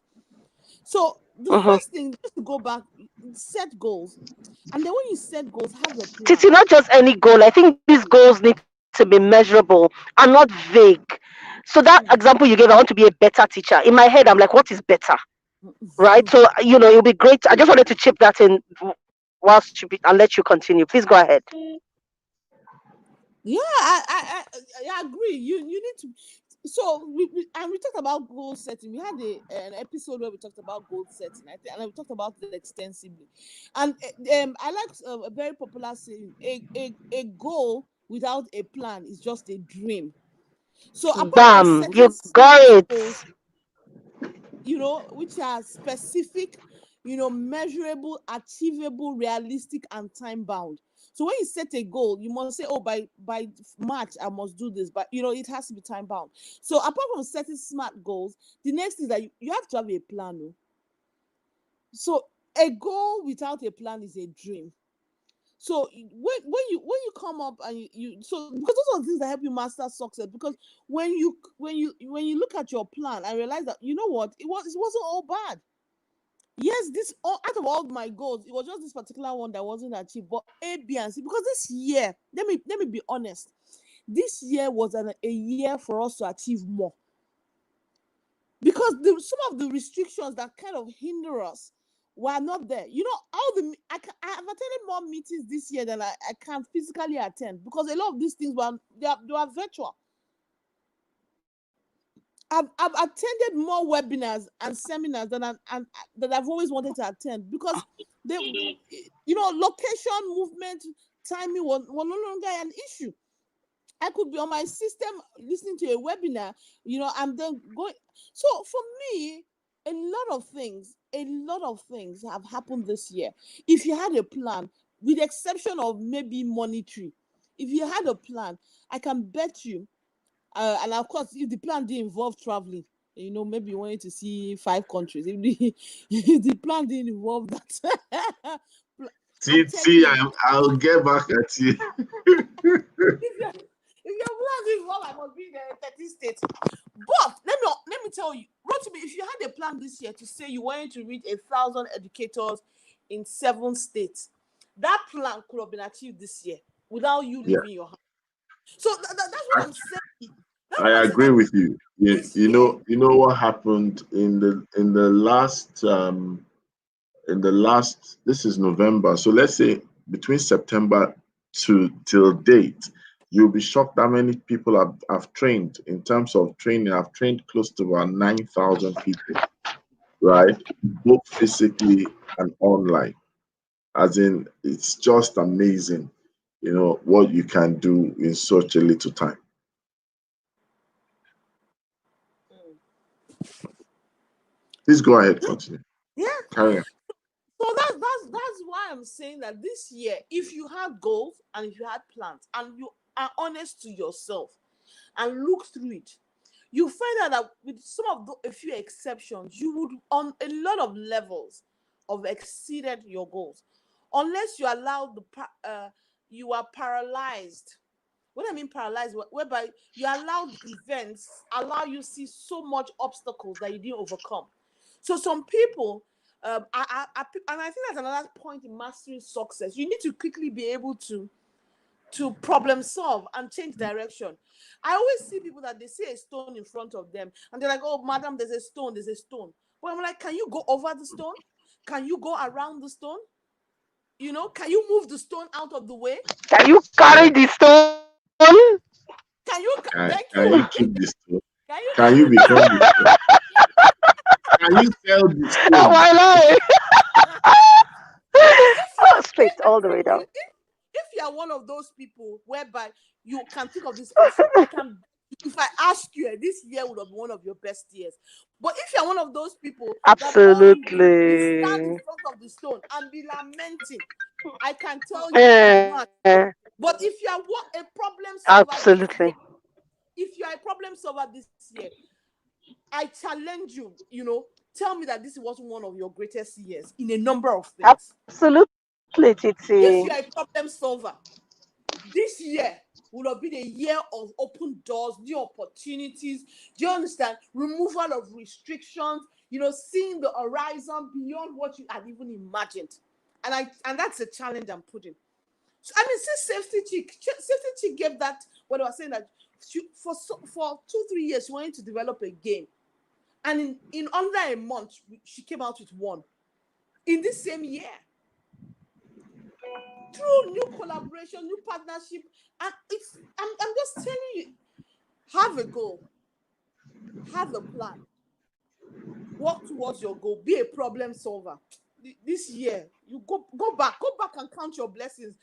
So the Mm-hmm. first thing, just to go back, set goals. And then when you set goals, have a Titi, plan. not just any goal. I think these goals need to be measurable and not vague. So that example you gave, I want to be a better teacher. In my head, I'm like, what is better? Right? So, it'll be great. I just wanted to chip that in whilst and let you continue. Please go ahead. Yeah, I agree. You need to. So we talked about goal setting. We had an episode where we talked about goal setting. I think, and we talked about it extensively. And I like a very popular saying: a goal without a plan is just a dream. So apart from Bam. setting You got smart it. goals, which are specific, measurable, achievable, realistic, and time bound. So when you set a goal, you must say, "Oh, by March I must do this," but it has to be time bound. So apart from setting smart goals, the next thing is that you have to have a plan. Oh. So a goal without a plan is a dream. So when you come up and so because those are the things that help you master success. Because when you look at your plan and realize that what it wasn't all bad. Yes, out of all my goals, it was just this particular one that wasn't achieved. But A, B, and C. Because this year, let me be honest, this year was a year for us to achieve more. Because some of the restrictions that kind of hinder us were not there. I have attended more meetings this year than I can physically attend, because a lot of these things they were virtual. I've attended more webinars and seminars that I've always wanted to attend, because location, movement, timing was no longer an issue. I could be on my system listening to a webinar, and then going. So for me, a lot of things have happened this year. If you had a plan, with the exception of maybe monetary, if you had a plan, I can bet you, and of course, if the plan didn't involve traveling, maybe you wanted to see 5 countries. If the plan didn't involve that, I'm telling See, you, I'll get back at you. if your plan didn't involve, I must be in the 30 states. But let me tell you, Rotimi, if you had a plan this year to say you wanted to reach 1,000 educators in 7 states, that plan could have been achieved this year without you Yeah, leaving your house. So that's what I'm saying. That's I what I'm saying. agree with you. You, This you year, know, you know what happened in the last, this is November. So let's say between September to till date, you'll be shocked how many people I've trained. In terms of training, I've trained close to about 9,000 people, right? Both physically and online. As in, it's just amazing, what you can do in such a little time. Please go ahead, continue. yeah. Carry on. So that's why I'm saying that this year, if you had goals and if you had plans and you are honest to yourself and look through it, you find out that with a few exceptions, you would on a lot of levels of exceeded your goals, unless you allow you are paralyzed. What I mean paralyzed, whereby you allow the events allow you see so much obstacles that you didn't overcome. So some people, and I think that's another point in mastering success. You need to quickly be able to problem solve and change direction. I always see people that they see a stone in front of them and they're like, "Oh, madam, there's a stone, there's a stone." But I'm like, can you go over the stone? Can you go around the stone? Can you move the stone out of the way? Can you carry the stone? Can you? Thank Can you. you keep this stone? Can you? Can you become this stone? Can you sell the stone? Why lie? So if you are, Straight I'm all the way telling you, down. if you are one of those people whereby you can think of this option, I can. If I ask you, this year would have been one of your best years. But if you're one of those people that all you do is stand in Absolutely. front of the stone and be lamenting, I can tell you it will Eh, not. But if you are a problem solver this absolutely. year, if you are a problem solver this year, I challenge you. Tell me that this wasn't one of your greatest years in a number of things. Absolutely, Titi. If you are a problem solver, this year would have been a year of open doors, new opportunities. Do you understand? Removal of restrictions. seeing the horizon beyond what you had even imagined. And that's a challenge I'm putting. So, I mean, since Safety Chick gave that, what I was saying, that for 2-3 years, she wanted to develop a game. And in under a month, she came out with one. In this same year. Through new collaboration, new partnership. And I'm just telling you, have a goal. Have a plan. Work towards your goal. Be a problem solver. This year, you go back and count your blessings.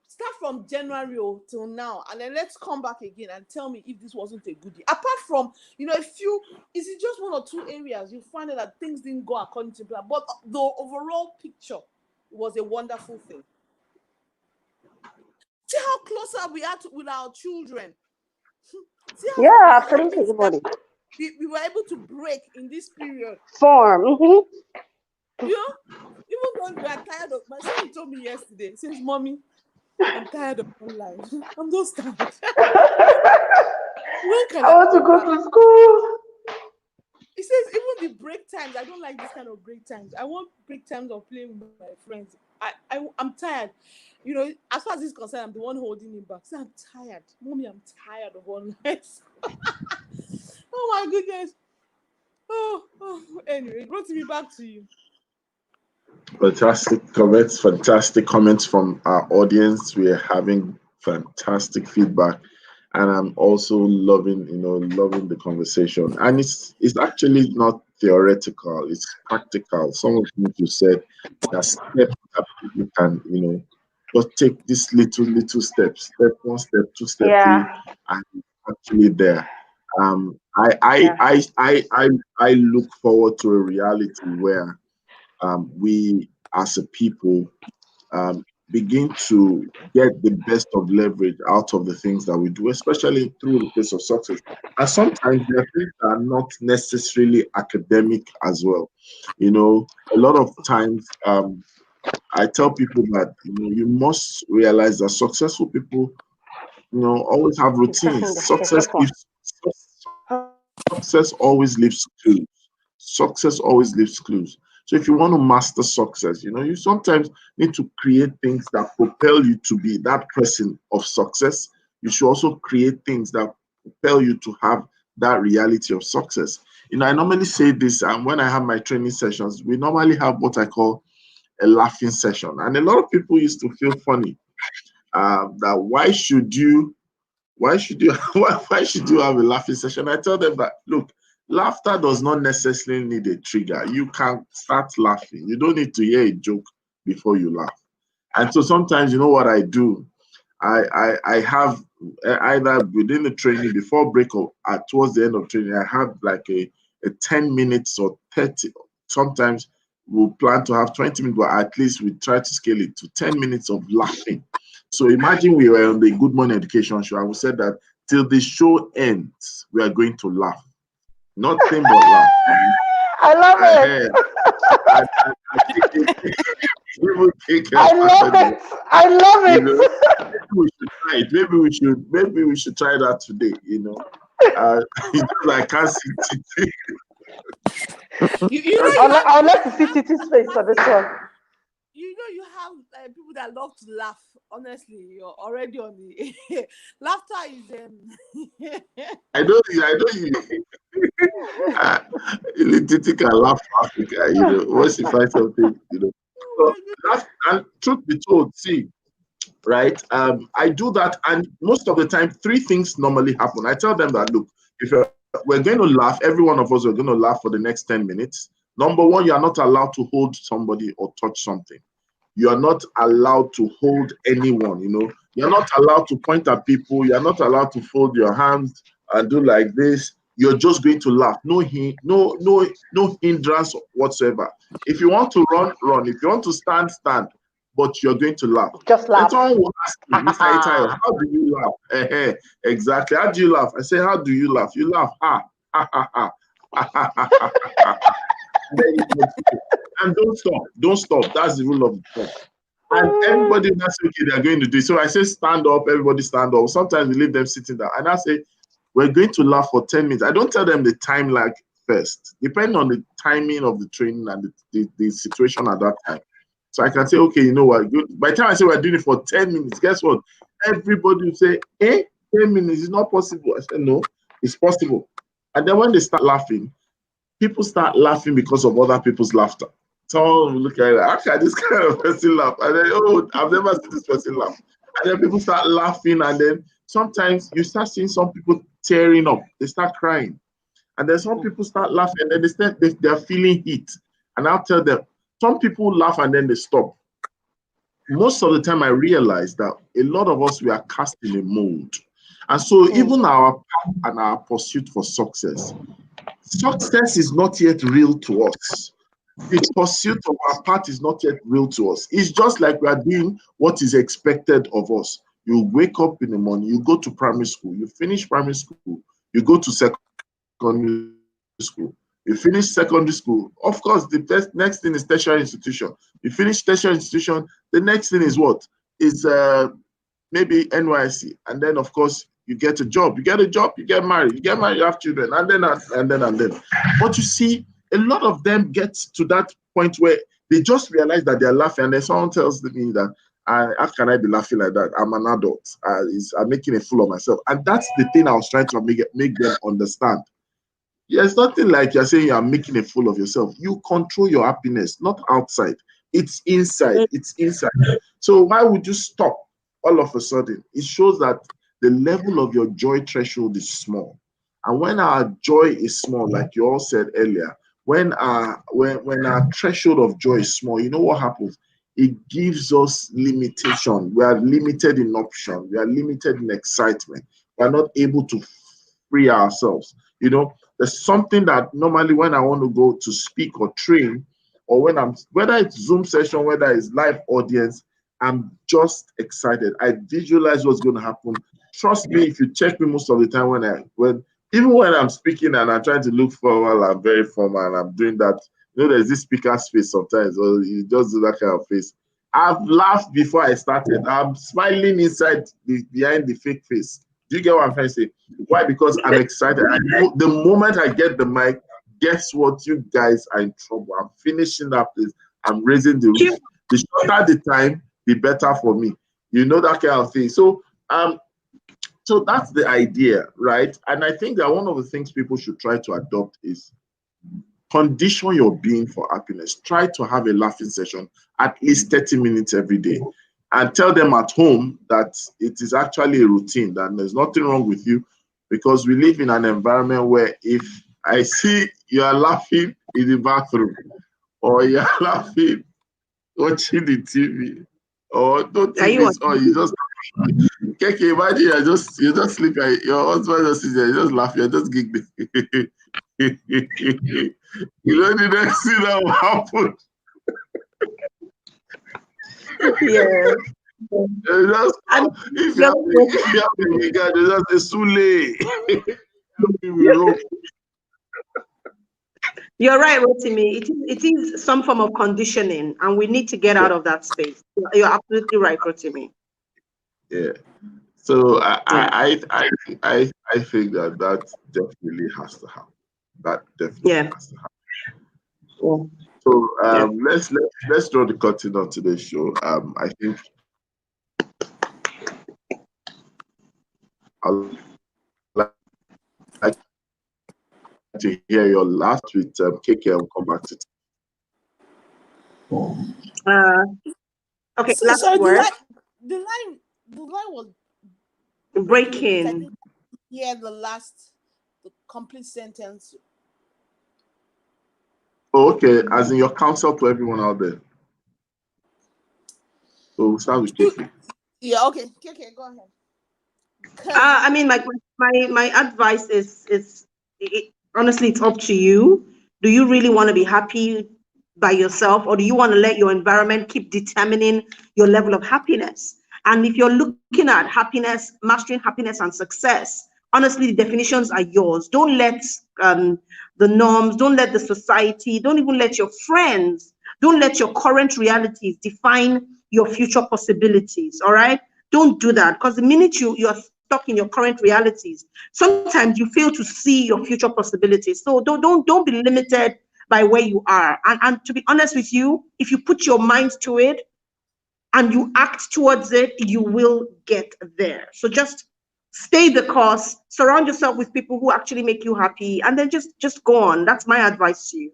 Start from January till now, and then let's come back again and tell me if this wasn't a good year. Apart from, a few, is it just 1 or 2 areas you find that things didn't go according to plan, but the overall picture was a wonderful thing. See how closer we are with our children. Yeah, absolutely. We were able to break in this period. Form. Even when we are tired of, my son told me yesterday, he says, "Mommy, I'm tired of online. I'm just tired." When can I want to go to school. He says, even the break times, I don't like this kind of break times. I want break times of playing with my friends. I'm tired. As far as this is concerned, I'm the one holding him back. So I'm tired. Mommy, I'm tired of online. Oh my goodness. Anyway, it brought me back to you. Fantastic comments from our audience. We are having fantastic feedback, and I'm also loving the conversation. And it's actually not theoretical; it's practical. Some of the things you said, that steps that people can just take these little steps, step 1, step 2, step 3, and it's actually there. I look forward to a reality where we as a people begin to get the best of leverage out of the things that we do, especially through the place of success. And sometimes there are things that are not necessarily academic as well. A lot of times I tell people that you must realize that successful people always have routines. Success always leaves clues. Success always leaves clues. So if you want to master success, you sometimes need to create things that propel you to be that person of success. You should also create things that propel you to have that reality of success. I normally say this, and when I have my training sessions, we normally have what I call a laughing session. And a lot of people used to feel funny that why should you why should you have a laughing session? I tell them that, look, laughter does not necessarily need a trigger. You can start laughing. You don't need to hear a joke before you laugh. And so sometimes, what I do, I have either within the training before break or towards the end of training, I have like a 10 minutes or 30. Sometimes we'll plan to have 20 minutes, but at least we try to scale it to 10 minutes of laughing. So imagine we were on the Good Morning Education show, and we said that till the show ends, we are going to laugh. Nothing but laugh. I love it. I love it. Maybe we should try it. Maybe we should try that today. I can't see Titi. I'll let to see Titi's face for this one. You have people that love to laugh. Honestly, you're already on the laughter is. I know you. Titi can laugh Africa. Once you find something, So and truth be told, see, right? I do that, and most of the time, 3 things normally happen. I tell them that, look, if we're going to laugh, every one of us are going to laugh for the next 10 minutes. Number 1, you are not allowed to hold somebody or touch something. You are not allowed to hold anyone, You're not allowed to point at people. You're not allowed to fold your hands and do like this. You're just going to laugh. No hindrance whatsoever. If you want to run, run. If you want to stand, stand. But you're going to laugh. Just laugh. And someone will ask me, Mr. Itayo, how do you laugh? Exactly. How do you laugh? I say, how do you laugh? You laugh. Ha, ha, ha, ha. And don't stop. That's the rule of the talk. And everybody, that's okay, they're going to do it. So I say stand up, everybody stand up. Sometimes we leave them sitting down, and I say we're going to laugh for 10 minutes. I don't tell them the time, like first, depending on the timing of the training and the situation at that time. So I can say, okay, you know what? By the time I say we're doing it for 10 minutes, guess what? Everybody will say, 10 minutes is not possible. I said, no, it's possible. And then when they start laughing, people start laughing because of other people's laughter. Someone will look at it, how can this kind of person laugh? And then, oh, I've never seen this person laugh. And then people start laughing, and then sometimes you start seeing some people tearing up. They start crying. And then some people start laughing, and then they're feeling heat. And I'll tell them, some people laugh and then they stop. Most of the time, I realize that a lot of us, we are cast in a mold. And so even our path and our pursuit for success is not yet real to us. The pursuit of our path is not yet real to us. It's just like we are doing what is expected of us. You wake up in the morning, you go to primary school, you finish primary school, you go to secondary school, you finish secondary school. Of course, the next thing is tertiary institution. You finish tertiary institution, the next thing is what? Is maybe NYC. And then, of course, you get a job. You get a job, you get married. You get married, you have children, and then. But you see, a lot of them get to that point where they just realize that they're laughing, and then someone tells me that, how can I be laughing like that? I'm an adult. I'm making a fool of myself. And that's the thing I was trying to make them understand. There's nothing like you're saying you're making a fool of yourself. You control your happiness, not outside. It's inside. It's inside. So why would you stop all of a sudden? It shows that the level of your joy threshold is small. And when our joy is small, like you all said earlier, when our threshold of joy is small, you know what happens? It gives us limitation. We are limited in option. We are limited in excitement. We are not able to free ourselves. You know, there's something that normally when I want to go to speak or train, or whether it's Zoom session, whether it's live audience, I'm just excited. I visualize what's going to happen. Trust me, if you check me most of the time even when I'm speaking and I'm trying to look formal, I'm very formal and I'm doing that. You know, there's this speaker's face sometimes, or you just do that kind of face. I've laughed before I started. I'm smiling inside behind the fake face. Do you get what I'm trying to say? Why? Because I'm excited. I know the moment I get the mic, guess what? You guys are in trouble. I'm finishing that place. I'm raising the roof. The shorter the time, the better for me. You know, that kind of thing. So that's the idea, right? And I think that one of the things people should try to adopt is condition your being for happiness. Try to have a laughing session at least 30 minutes every day. And tell them at home that it is actually a routine, that there's nothing wrong with you, because we live in an environment where if I see you are laughing in the bathroom, or you're laughing watching the TV, or no TV, or you just okay, imagine you're just sleeping, your husband just sits there, you just laugh, you're just giggling. You know the next thing that will happen. Yeah. Just, if you have the guy, just a Sule. You're right, Rotimi. It is some form of conditioning, and we need to get out of that space. You're absolutely right, Rotimi. Yeah. So I think that definitely has to happen. That definitely has to happen. Yeah. So let's draw the curtain on today's show. I think I'd like to hear your last with KK and come back to it. Okay, So, last sorry, word. The line was breaking. Yeah, the complete sentence. Oh, okay, as in your counsel to everyone out there. So we'll start with KK. Yeah, okay. KK, go ahead. I mean, my advice is honestly, it's up to you. Do you really want to be happy by yourself, or do you want to let your environment keep determining your level of happiness? And if you're looking at happiness, mastering happiness and success, honestly, the definitions are yours. Don't let the norms, don't let the society, don't even let your friends, don't let your current realities define your future possibilities. All right? Don't do that, because the minute you are stuck in your current realities, sometimes you fail to see your future possibilities. So don't be limited by where you are. And to be honest with you, if you put your mind to it and you act towards it, you will get there. So just stay the course, surround yourself with people who actually make you happy, and then just go on. That's my advice to you.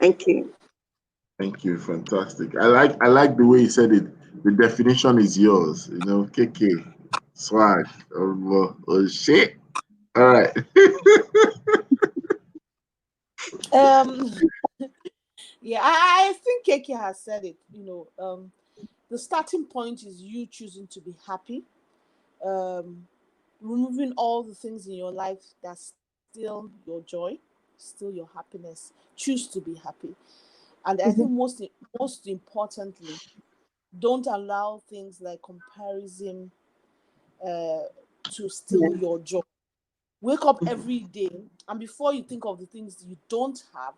Thank you. Thank you. Fantastic. I like the way you said it. The definition is yours. KK, swag. Oh shit. All right. Um, yeah, I think Keke has said it. The starting point is you choosing to be happy, um, removing all the things in your life that steal your joy, steal your happiness. Choose to be happy, and I think most importantly, don't allow things like comparison uh, to steal your joy. Wake up every day, and before you think of the things you don't have,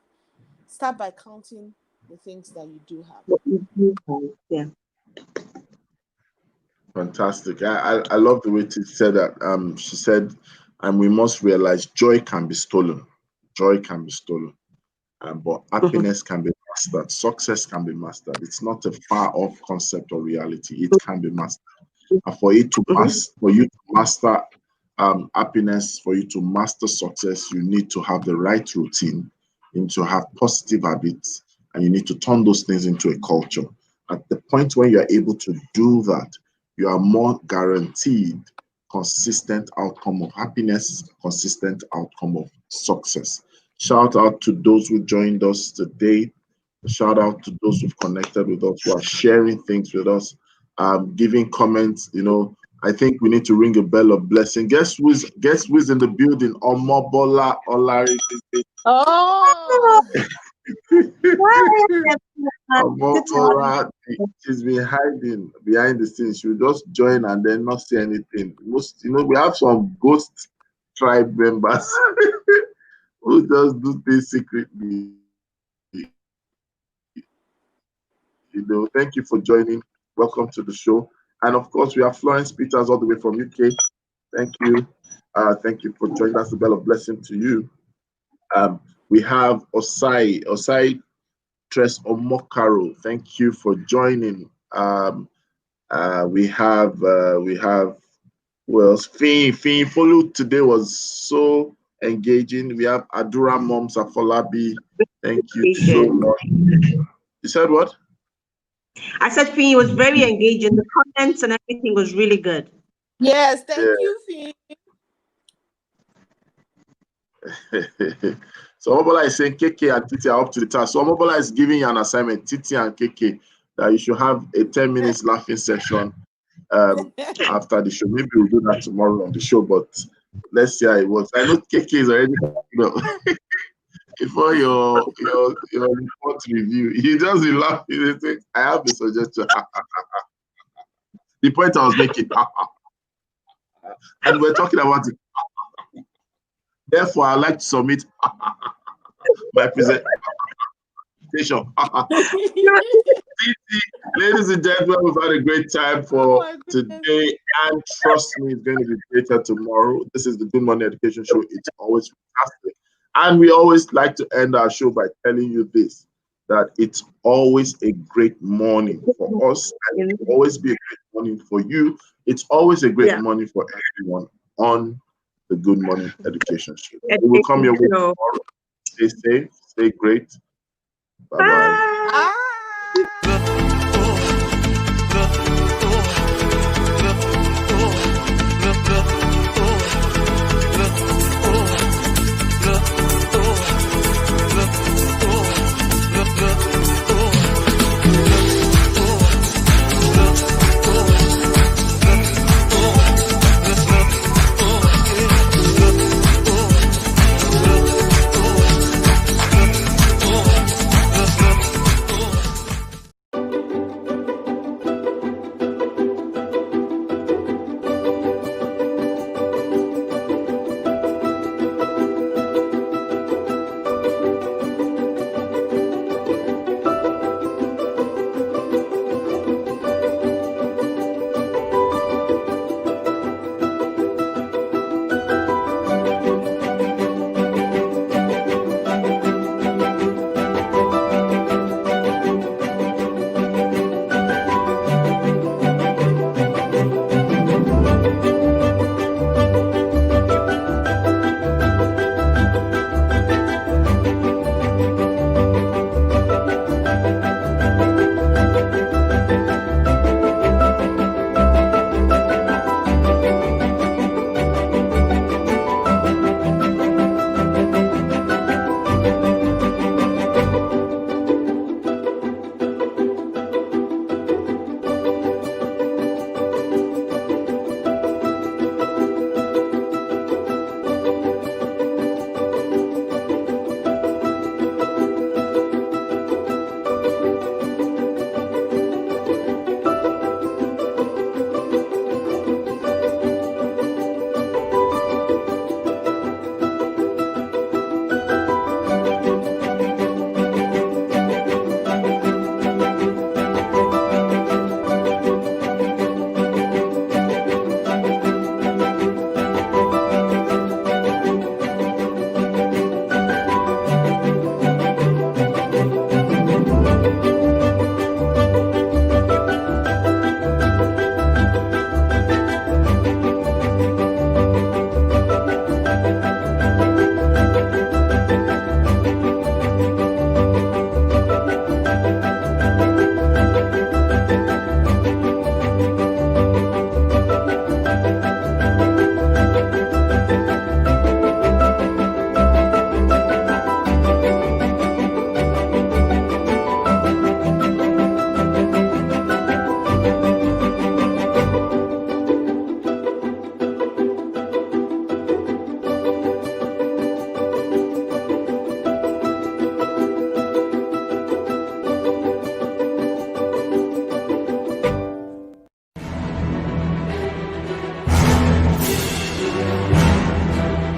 start by counting the things that you do have. Yeah. Fantastic. I love the way she said that. She said, and we must realize joy can be stolen. Joy can be stolen. But happiness can be mastered. Success can be mastered. It's not a far off concept or reality. It can be mastered. And for you to master happiness, for you to master success, you need to have the right routine, you need to have positive habits, and you need to turn those things into a culture. At the point where you are able to do that, you are more guaranteed consistent outcome of happiness, consistent outcome of success. Shout out to those who joined us today. Shout out to those who've connected with us, who are sharing things with us, giving comments. I think we need to ring a bell of blessing. Guess who's in the building? Omobola Olari. Oh, Omobola, she's been hiding behind the scenes. She will just join and then not say anything. We have some ghost tribe members who just do things secretly. Thank you for joining. Welcome to the show. And of course, we have Florence Peters all the way from UK. Thank you. Thank you for joining us. A bell of blessing to you. We have Osai Tres Omokaro. Thank you for joining. We have who else? Fin Follow today was so engaging. We have Adura Moms Afolabi. Thank you so much. You said what? I said Fee was very engaging. The comments and everything was really good. yes, thank you, Fee. So Omobola is saying KK and Titi are up to the task. So Omobola is giving you an assignment, Titi and KK, that you should have a 10 minutes laughing session after the show. Maybe we'll do that tomorrow on the show, but let's see how it works. I know KK is already, before your report review, he just be laughing. He say, I have a suggestion. The point I was making, and we're talking about it. Therefore, I'd like to submit my presentation. Ladies and gentlemen, we've had a great time for today, and trust me, it's going to be greater tomorrow. This is the Good Morning Education Show. It's always fantastic. And we always like to end our show by telling you this, that it's always a great morning for us, and it will always be a great morning for you. It's always a great morning for everyone on the Good Morning Education Show. We will come your way tomorrow. Stay safe, stay great. Bye-bye. Bye.